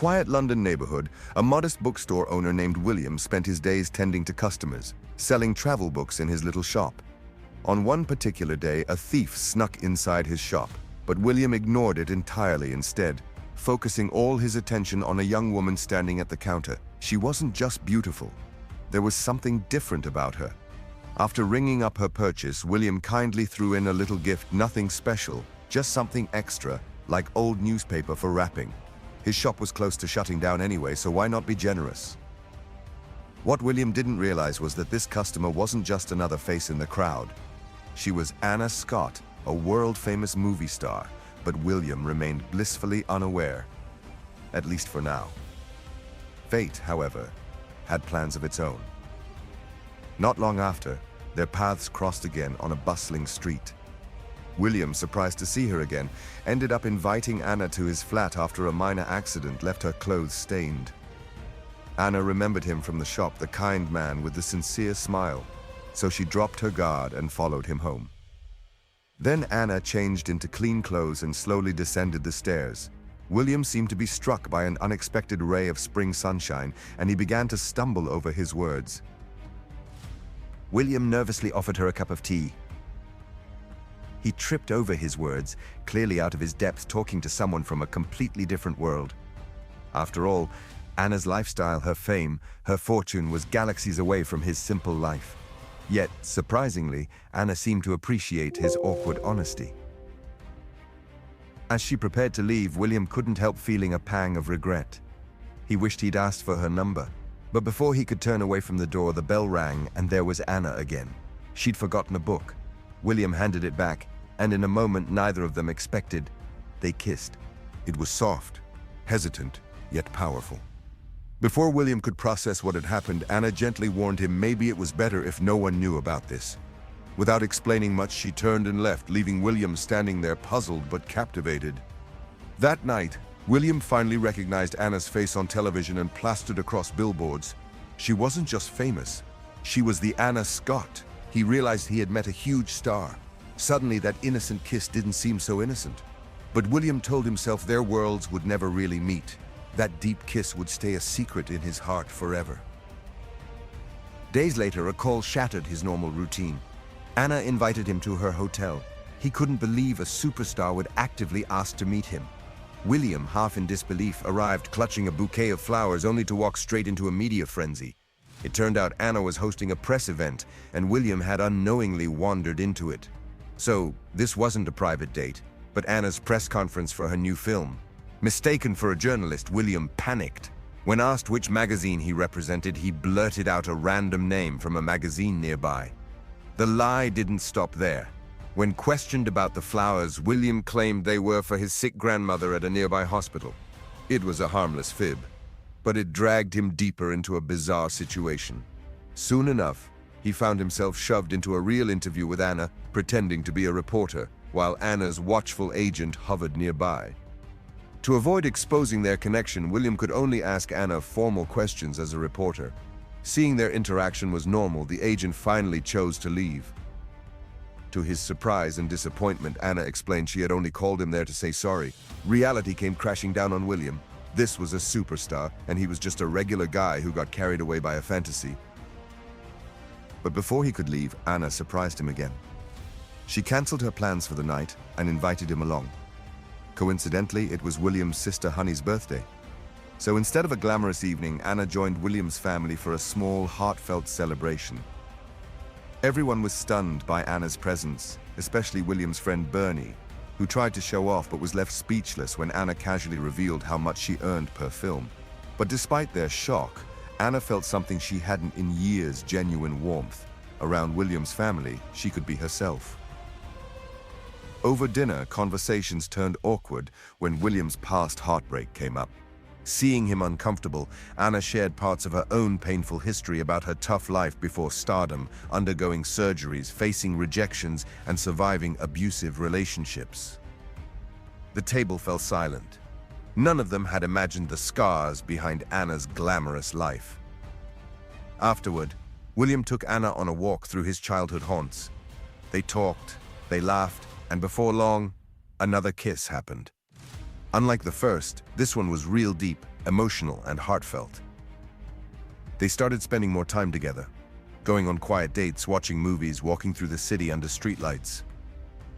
quiet London neighborhood, a modest bookstore owner named William spent his days tending to customers, selling travel books in his little shop. On one particular day, a thief snuck inside his shop, but William ignored it entirely instead, focusing all his attention on a young woman standing at the counter. She wasn't just beautiful. There was something different about her. After ringing up her purchase, William kindly threw in a little gift, nothing special, just something extra, like old newspaper for wrapping. His shop was close to shutting down anyway, so why not be generous? What William didn't realize was that this customer wasn't just another face in the crowd. She was Anna Scott, a world-famous movie star, but William remained blissfully unaware, at least for now. Fate, however, had plans of its own. Not long after, their paths crossed again on a bustling street. William, surprised to see her again, ended up inviting Anna to his flat after a minor accident left her clothes stained. Anna remembered him from the shop, the kind man with the sincere smile, so she dropped her guard and followed him home. Then Anna changed into clean clothes and slowly descended the stairs. William seemed to be struck by an unexpected ray of spring sunshine, and he began to stumble over his words. William nervously offered her a cup of tea. He tripped over his words, clearly out of his depth, talking to someone from a completely different world. After all, Anna's lifestyle, her fame, her fortune was galaxies away from his simple life. Yet, surprisingly, Anna seemed to appreciate his awkward honesty. As she prepared to leave, William couldn't help feeling a pang of regret. He wished he'd asked for her number. But before he could turn away from the door, the bell rang, and there was Anna again. She'd forgotten a book. William handed it back, and in a moment neither of them expected, they kissed. It was soft, hesitant, yet powerful. Before William could process what had happened, Anna gently warned him maybe it was better if no one knew about this. Without explaining much, she turned and left, leaving William standing there puzzled but captivated. That night, William finally recognized Anna's face on television and plastered across billboards. She wasn't just famous, she was the Anna Scott. He realized he had met a huge star. Suddenly, that innocent kiss didn't seem so innocent. But William told himself their worlds would never really meet. That deep kiss would stay a secret in his heart forever. Days later, a call shattered his normal routine. Anna invited him to her hotel. He couldn't believe a superstar would actively ask to meet him. William, half in disbelief, arrived clutching a bouquet of flowers only to walk straight into a media frenzy. It turned out Anna was hosting a press event, and William had unknowingly wandered into it. So, this wasn't a private date, but Anna's press conference for her new film. Mistaken for a journalist, William panicked. When asked which magazine he represented, he blurted out a random name from a magazine nearby. The lie didn't stop there. When questioned about the flowers, William claimed they were for his sick grandmother at a nearby hospital. It was a harmless fib, but it dragged him deeper into a bizarre situation. Soon enough, he found himself shoved into a real interview with Anna, pretending to be a reporter, while Anna's watchful agent hovered nearby. To avoid exposing their connection, William could only ask Anna formal questions as a reporter. Seeing their interaction was normal, the agent finally chose to leave. To his surprise and disappointment, Anna explained she had only called him there to say sorry. Reality came crashing down on William. This was a superstar, and he was just a regular guy who got carried away by a fantasy. But before he could leave, Anna surprised him again. She cancelled her plans for the night and invited him along. Coincidentally, it was William's sister Honey's birthday. So instead of a glamorous evening, Anna joined William's family for a small, heartfelt celebration. Everyone was stunned by Anna's presence, especially William's friend Bernie, who tried to show off but was left speechless when Anna casually revealed how much she earned per film. But despite their shock, Anna felt something she hadn't in years: genuine warmth. Around William's family, she could be herself. Over dinner, conversations turned awkward when William's past heartbreak came up. Seeing him uncomfortable, Anna shared parts of her own painful history about her tough life before stardom, undergoing surgeries, facing rejections, and surviving abusive relationships. The table fell silent. None of them had imagined the scars behind Anna's glamorous life. Afterward, William took Anna on a walk through his childhood haunts. They talked, they laughed, and before long, another kiss happened. Unlike the first, this one was real deep, emotional, and heartfelt. They started spending more time together, going on quiet dates, watching movies, walking through the city under streetlights.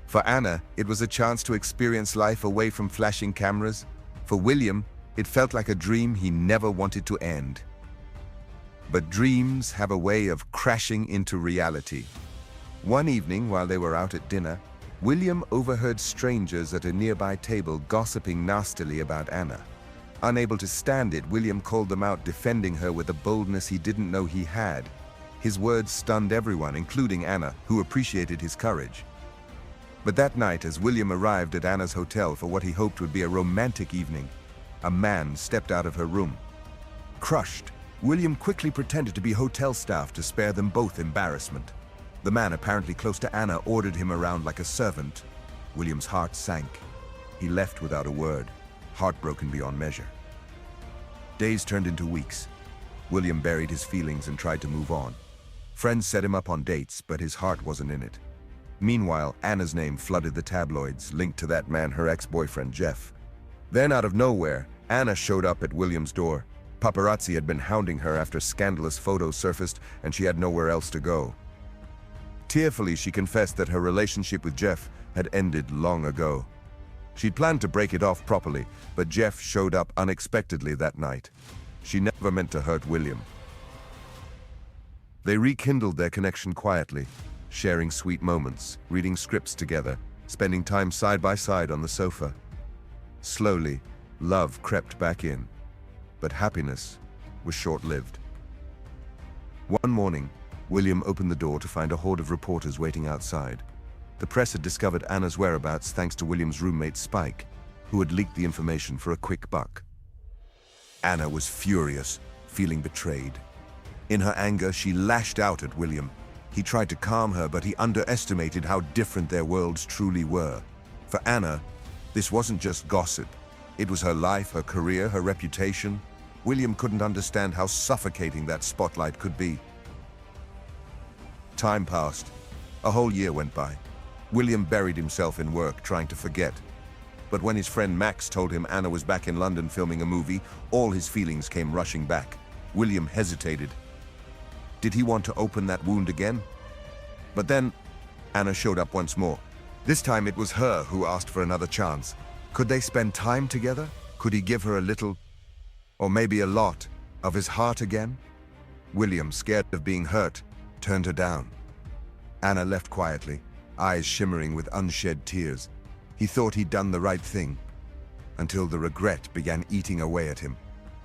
For Anna, it was a chance to experience life away from flashing cameras. For William, it felt like a dream he never wanted to end. But dreams have a way of crashing into reality. One evening, while they were out at dinner, William overheard strangers at a nearby table gossiping nastily about Anna. Unable to stand it, William called them out, defending her with a boldness he didn't know he had. His words stunned everyone, including Anna, who appreciated his courage. But that night, as William arrived at Anna's hotel for what he hoped would be a romantic evening, a man stepped out of her room. Crushed, William quickly pretended to be hotel staff to spare them both embarrassment. The man, apparently close to Anna, ordered him around like a servant. William's heart sank. He left without a word, heartbroken beyond measure. Days turned into weeks. William buried his feelings and tried to move on. Friends set him up on dates, but his heart wasn't in it. Meanwhile, Anna's name flooded the tabloids, linked to that man, her ex-boyfriend, Jeff. Then, out of nowhere, Anna showed up at William's door. Paparazzi had been hounding her after scandalous photos surfaced, and she had nowhere else to go. Tearfully, she confessed that her relationship with Jeff had ended long ago. She'd planned to break it off properly, but Jeff showed up unexpectedly that night. She never meant to hurt William. They rekindled their connection quietly, sharing sweet moments, reading scripts together, spending time side by side on the sofa. Slowly, love crept back in, but happiness was short-lived. One morning, William opened the door to find a horde of reporters waiting outside. The press had discovered Anna's whereabouts thanks to William's roommate Spike, who had leaked the information for a quick buck. Anna was furious, feeling betrayed. In her anger, she lashed out at William. He tried to calm her, but he underestimated how different their worlds truly were. For Anna, this wasn't just gossip. It was her life, her career, her reputation. William couldn't understand how suffocating that spotlight could be. Time passed. A whole year went by. William buried himself in work, trying to forget. But when his friend Max told him Anna was back in London filming a movie, all his feelings came rushing back. William hesitated. Did he want to open that wound again? But then, Anna showed up once more. This time it was her who asked for another chance. Could they spend time together? Could he give her a little, or maybe a lot, of his heart again? William, scared of being hurt, turned her down. Anna left quietly, eyes shimmering with unshed tears. He thought he'd done the right thing, until the regret began eating away at him.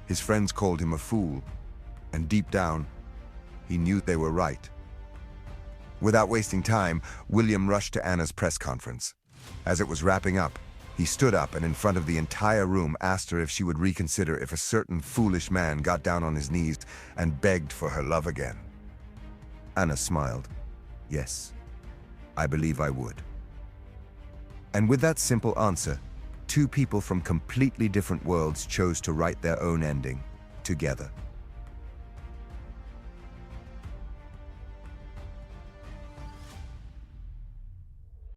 His friends called him a fool, and deep down, he knew they were right. Without wasting time, William rushed to Anna's press conference. As it was wrapping up, he stood up and in front of the entire room asked her if she would reconsider if a certain foolish man got down on his knees and begged for her love again. Anna smiled. Yes, I believe I would. And with that simple answer, two people from completely different worlds chose to write their own ending together.